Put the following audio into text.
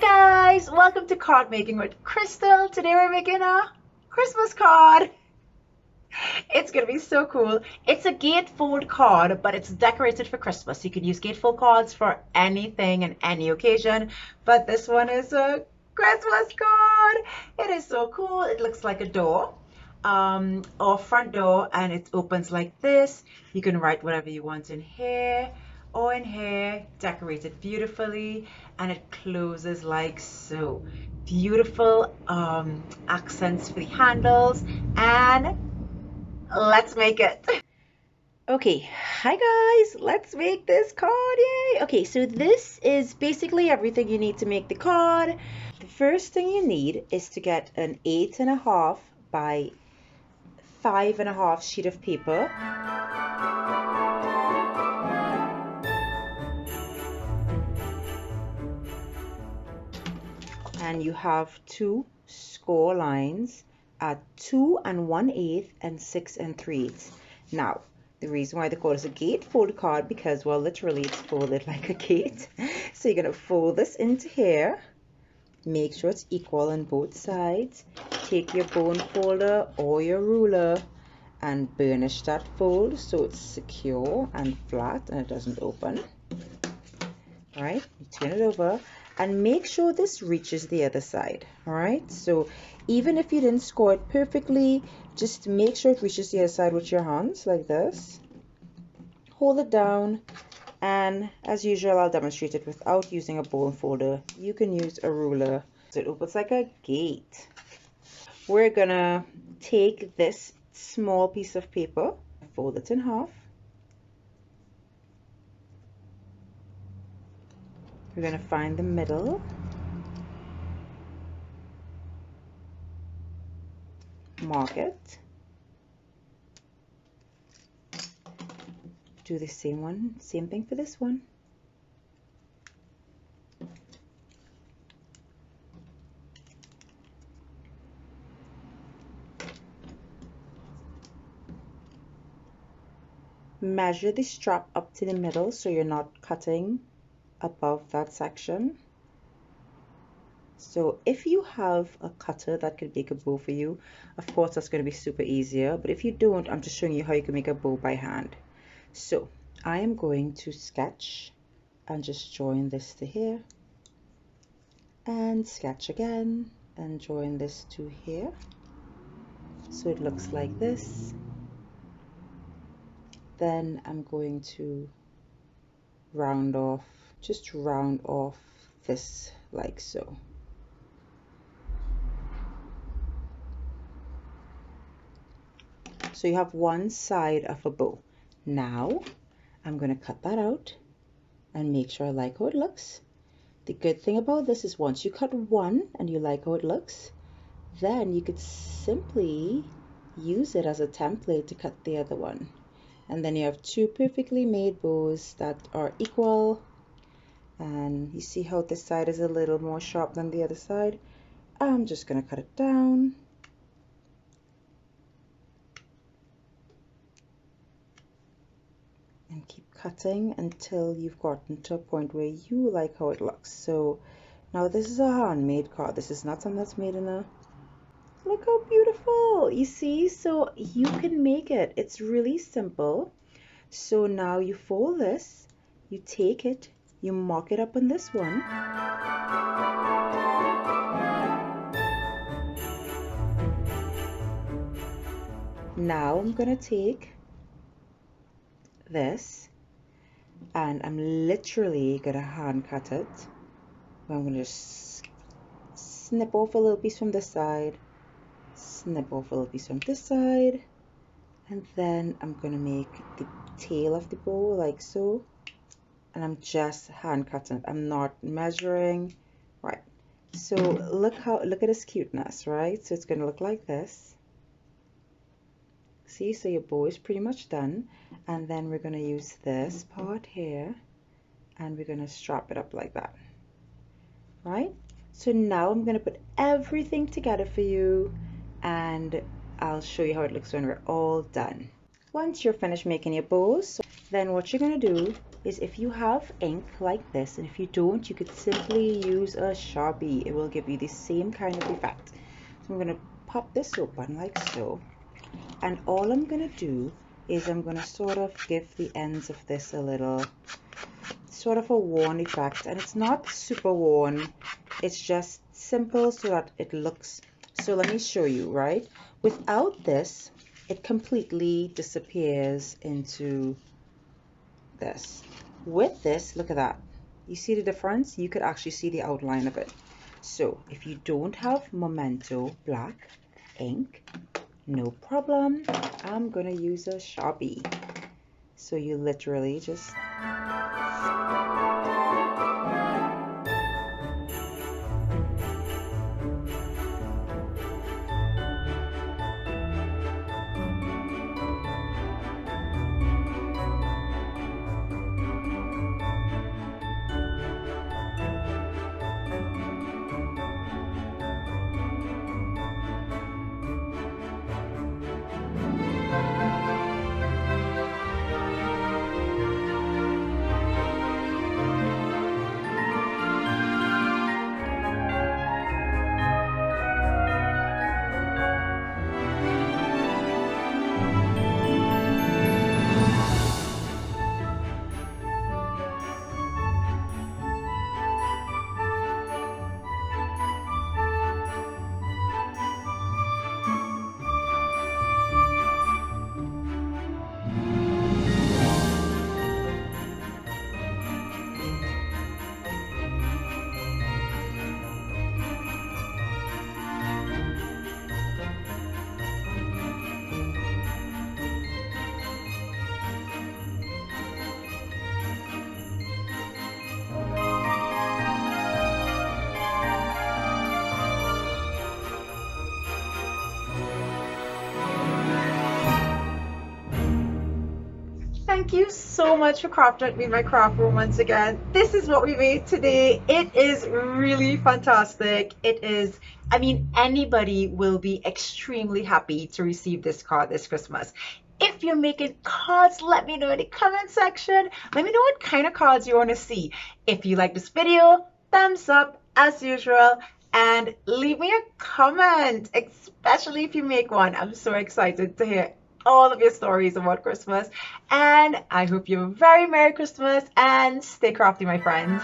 Guys, welcome to Card Making with Crystal. Today we're making a Christmas card. It's gonna be so cool. It's a gatefold card, but it's decorated for Christmas. You can use gatefold cards for anything and any occasion, but this one is a Christmas card. It is so cool. It looks like a door, or front door, and it opens like this. You can write whatever you want in here or in here, decorated beautifully, and it closes like so. Beautiful accents for the handles, and let's make it. Okay, hi guys, let's make this card, yay! Okay, so this is basically everything you need to make the card. The first thing you need is to get an 8.5 by 5.5 sheet of paper. And you have two score lines at 2 1/8 and 6 3/8. Now, the reason why the card is a gatefold card because, well, literally it's folded like a gate. So you're going to fold this into here. Make sure it's equal on both sides. Take your bone folder or your ruler and burnish that fold so it's secure and flat and it doesn't open. All right, you turn it over and make sure this reaches the other side. All right, so even if you didn't score it perfectly, just make sure it reaches the other side with your hands like this. Hold it down, and as usual I'll demonstrate it without using a bone folder. You can use a ruler. So it opens like a gate. We're gonna take this small piece of paper, fold it in half. We're going to find the middle, mark it, do the same thing for this one. Measure the strap up to the middle so you're not cutting above that section. So if you have a cutter that can make a bow for you, of course that's going to be super easier, but if you don't, I'm just showing you how you can make a bow by hand. So I am going to sketch and just join this to here and sketch again and join this to here so it looks like this. Then I'm going to just round off this like so. So you have one side of a bow. Now I'm going to cut that out and make sure I like how it looks. The good thing about this is once you cut one and you like how it looks, then you could simply use it as a template to cut the other one. And then you have two perfectly made bows that are equal. And you see how this side is a little more sharp than the other side. I'm just going to cut it down. And keep cutting until you've gotten to a point where you like how it looks. So now this is a handmade card. This is not something that's made in a... Look how beautiful! You see? So you can make it. It's really simple. So now you fold this, you take it, you mark it up on this one. Now I'm going to take this and I'm literally going to hand cut it. I'm going to just snip off a little piece from this side, snip off a little piece from this side, and then I'm going to make the tail of the bow like so. And I'm just hand cutting it. I'm not measuring. Right. So look at this cuteness, right? So it's going to look like this. See, so your bow is pretty much done. And then we're going to use this part here and we're going to strap it up like that. Right? So now I'm going to put everything together for you and I'll show you how it looks when we're all done. Once you're finished making your bows, then what you're going to do is, if you have ink like this, and if you don't, you could simply use a Sharpie. It will give you the same kind of effect. So I'm going to pop this open like so, and all I'm going to do is I'm going to sort of give the ends of this a little sort of a worn effect, and it's not super worn, it's just simple so that it looks. So let me show you, right? Without this, it completely disappears into this. With this, look at that. You see the difference? You could actually see the outline of it. So if you don't have Memento black ink, no problem. I'm gonna use a Sharpie. So you literally just Thank you so much for crafting with me in my craft room once again. This is what we made today. It is really fantastic. It is, I mean, anybody will be extremely happy to receive this card this Christmas. If you're making cards, let me know in the comment section. Let me know what kind of cards you want to see. If you like this video, thumbs up as usual, and leave me a comment, especially if you make one. I'm so excited to hear all of your stories about Christmas, and I hope you have a very Merry Christmas and stay crafty, my friends.